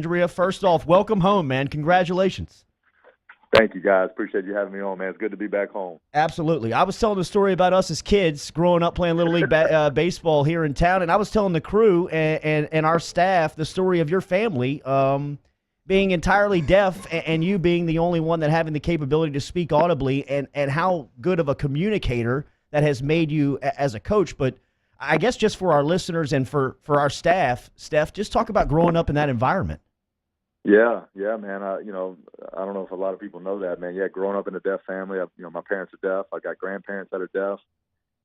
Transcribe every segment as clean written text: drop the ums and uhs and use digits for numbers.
Andrea, first off, welcome home, man. Congratulations. Thank you, guys. Appreciate you having me on, man. It's good to be back home. Absolutely. I was telling the story about us as kids growing up playing Little League baseball here in town, and I was telling the crew and our staff the story of your family being entirely deaf and you being the only one that having the capability to speak audibly and how good of a communicator that has made you as a coach. But I guess just for our listeners and for our staff, Steph, just talk about growing up in that environment. Yeah, man. I don't know if a lot of people know that, man. Yeah, growing up in a deaf family, my parents are deaf. I got grandparents that are deaf,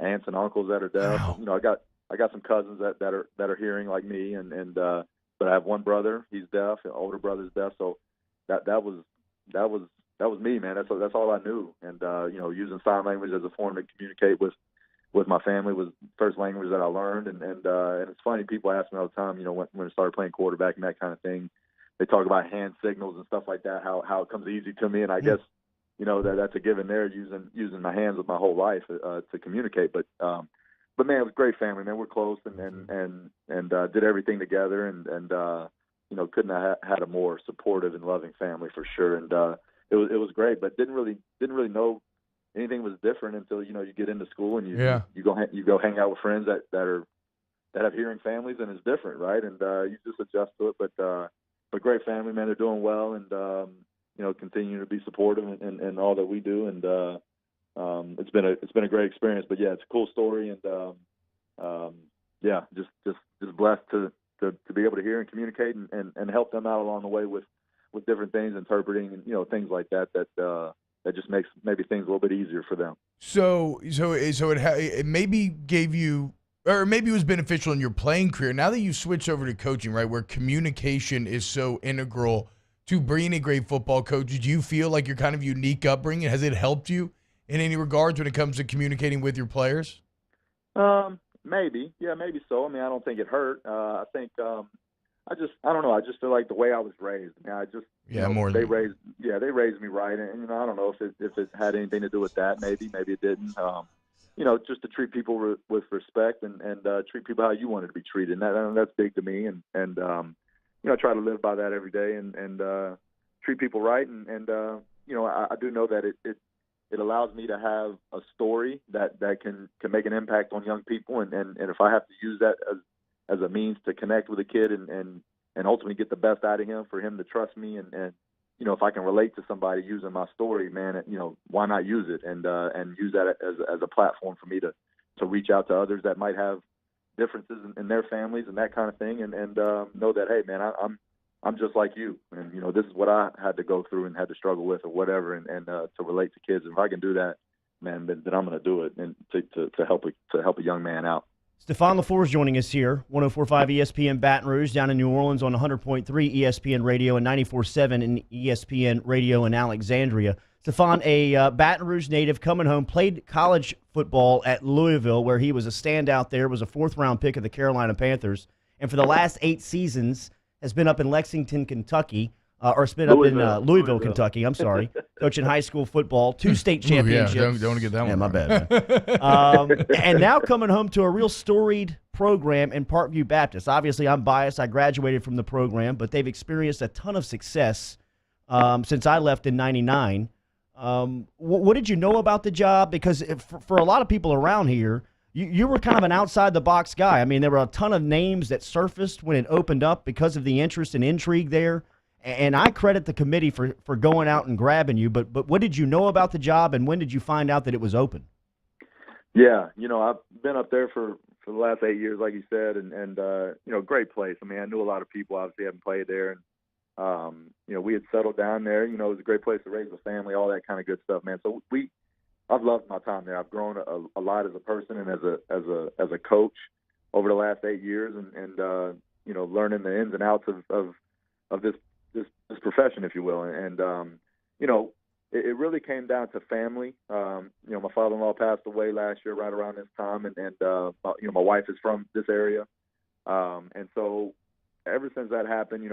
aunts and uncles that are deaf. Wow. I got some cousins that are hearing like me, but I have one brother. He's deaf. An older brother's deaf. So that was me, man. That's all I knew. And using sign language as a form to communicate with my family was the first language that I learned. And it's funny, people ask me all the time, when I started playing quarterback and that kind of thing. They talk about hand signals and stuff like that, how it comes easy to me, and I guess that's a given there, using my hands with my whole life to communicate. But man, it was a great family, man. We're close and did everything together, and couldn't have had a more supportive and loving family for sure. And it was great, but didn't really know anything was different until you get into school and you go hang out with friends that have hearing families, and it's different, right? And you just adjust to it, but great family, man. They're doing well, and continuing to be supportive and all that we do, and it's been a great experience. But yeah, it's a cool story, and just blessed to be able to hear and communicate and help them out along the way with different things, interpreting and things like that just makes maybe things a little bit easier for them. So it maybe gave you, or maybe it was beneficial in your playing career. Now that you switch over to coaching, right, where communication is so integral to being a great football coach, do you feel like your kind of unique upbringing, has it helped you in any regards when it comes to communicating with your players? Maybe. Yeah, maybe so. I mean, I don't think it hurt. I think I don't know. I just feel like the way I was raised. I mean, they raised me right, and I don't know if it had anything to do with that. Maybe it didn't. Just to treat people with respect and treat people how you wanted to be treated. And that's big to me. And I try to live by that every day and treat people right. And I do know that it allows me to have a story that can make an impact on young people. And if I have to use that as a means to connect with a kid and ultimately get the best out of him, for him to trust me and if I can relate to somebody using my story, man, why not use it and use that as a platform for me to reach out to others that might have differences in their families and that kind of thing, and know that, hey, man, I'm just like you, and this is what I had to go through and had to struggle with or whatever, and to relate to kids. If I can do that, man, then I'm going to do it and to help a young man out. Stefan Lefors joining us here, 104.5 ESPN Baton Rouge, down in New Orleans on 100.3 ESPN Radio and 94.7 in ESPN Radio in Alexandria. Stefan, a Baton Rouge native coming home, played college football at Louisville, where he was a standout there, was a fourth-round pick of the Carolina Panthers, and for the last 8 seasons has been up in Lexington, Kentucky, or spin up in Louisville, Kentucky. I'm sorry, coaching high school football, 2 state championships. Yeah, don't get that one. Yeah, my right. bad. Man. And now coming home to a real storied program in Parkview Baptist. Obviously, I'm biased. I graduated from the program, but they've experienced a ton of success since I left in '99. What did you know about the job? Because for a lot of people around here, you were kind of an outside-the-box guy. I mean, there were a ton of names that surfaced when it opened up because of the interest and intrigue there. And I credit the committee for going out and grabbing you, but what did you know about the job, and when did you find out that it was open? Yeah, I've been up there for the last 8 years, like you said, and great place. I mean, I knew a lot of people, obviously, having played there, and we had settled down there. It was a great place to raise a family, all that kind of good stuff, man. So I've loved my time there. I've grown a lot as a person and as a coach over the last 8 years, and learning the ins and outs of this profession, if you will. And it really came down to family. My father-in-law passed away last year right around this time, and my wife is from this area. And so ever since that happened,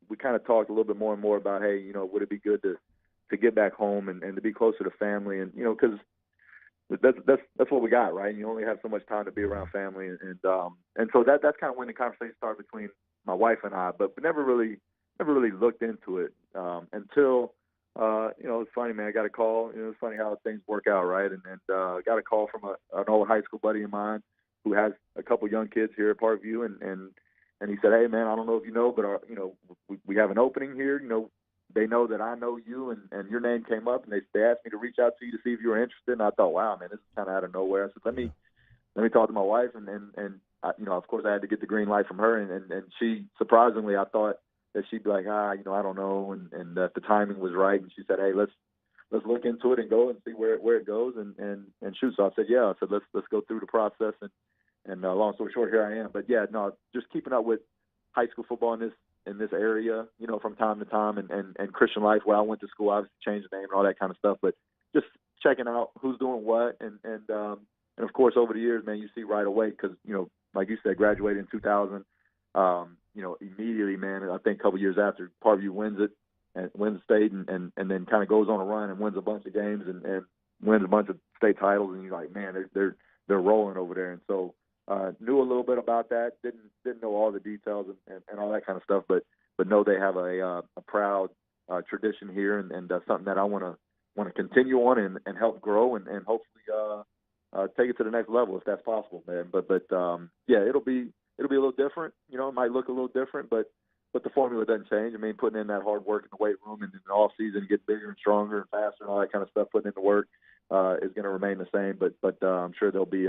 we kind of talked a little bit more and more about, hey, would it be good to get back home and to be closer to family, and because that's what we got, right? And you only have so much time to be around family, and so that's kind of when the conversation started between my wife and I, but never really looked into it until it's funny, man. I got a call. It's funny how things work out, right? And got a call from an old high school buddy of mine who has a couple young kids here at Parkview, and he said, "Hey, man, I don't know if you know, but we have an opening here. They know that I know you, and your name came up, and they asked me to reach out to you to see if you were interested." And I thought, wow, man, this is kind of out of nowhere. I said, let me talk to my wife, and I, of course, I had to get the green light from her, and she, surprisingly, I thought that she'd be like, I don't know, and that the timing was right, and she said, hey, let's look into it and go and see where it goes, and shoot. So I said, yeah. I said, let's go through the process, and long story short, here I am. But yeah, no, just keeping up with high school football in this area, from time to time, and Christian Life, where I went to school, obviously changed the name and all that kind of stuff, but just checking out who's doing what, and of course, over the years, man, you see right away, because, like you said, graduated in 2000, immediately, man, I think a couple years after, Parkview wins it, and wins the state, and then kind of goes on a run and wins a bunch of games and wins a bunch of state titles, and you're like, man, they're rolling over there. And so knew a little bit about that, didn't know all the details and all that kind of stuff, but know they have a proud tradition here, and something that I want to continue on and help grow and hopefully take it to the next level if that's possible, man. But yeah, it'll be a little different. It might look a little different, but the formula doesn't change. I mean, putting in that hard work in the weight room and in the off season, get bigger and stronger and faster and all that kind of stuff, putting in the work is going to remain the same. But I'm sure it'll be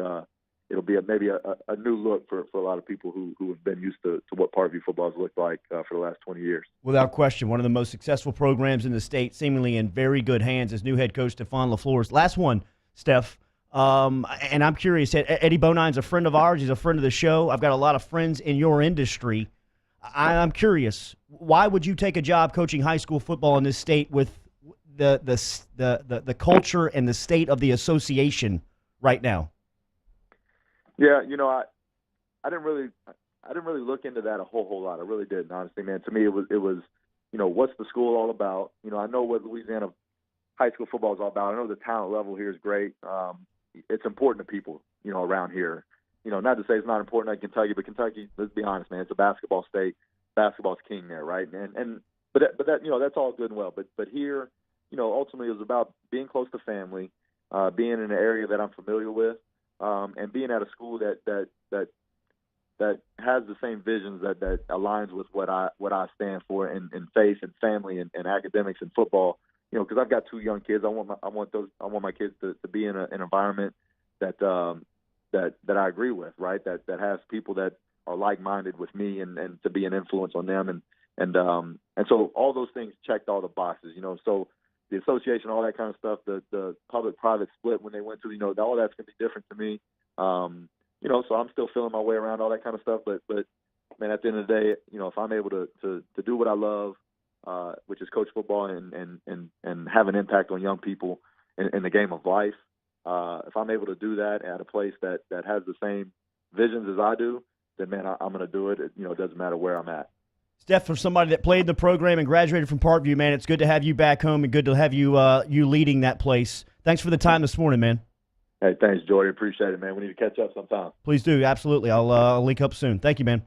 maybe a new look for a lot of people who have been used to what Parkview football has looked like for the last 20 years. Without question, one of the most successful programs in the state, seemingly in very good hands, is new head coach Stefan Lefors. Last one, Steph. And I'm curious, Eddie Bonine's a friend of ours. He's a friend of the show. I've got a lot of friends in your industry. I'm curious, why would you take a job coaching high school football in this state with the culture and the state of the association right now? Yeah, I didn't really look into that a whole lot. I really didn't, honestly, man. To me, it was what's the school all about? I know what Louisiana high school football is all about. I know the talent level here is great. It's important to people, around here. Not to say it's not important like Kentucky, but Kentucky, let's be honest, man, it's a basketball state. Basketball's king there, right? But that that's all good and well. But here, ultimately, it was about being close to family, being in an area that I'm familiar with, and being at a school that has the same visions that aligns with what I stand for in faith and family and academics and football. Because I've got two young kids. I want my kids to be in an environment that I agree with, right? That has people that are like-minded with me and to be an influence on them. And so all those things checked all the boxes, So the association, all that kind of stuff, the public-private split when they went to, all that's going to be different to me. So I'm still feeling my way around all that kind of stuff. But man, at the end of the day, if I'm able to do what I love, which is coach football and have an impact on young people in the game of life, if I'm able to do that at a place that has the same visions as I do, then, man, I'm going to do it. It doesn't matter where I'm at. Steph, for somebody that played the program and graduated from Parkview, man, it's good to have you back home and good to have you leading that place. Thanks for the time this morning, man. Hey, thanks, Jordy. Appreciate it, man. We need to catch up sometime. Please do. Absolutely. I'll link up soon. Thank you, man.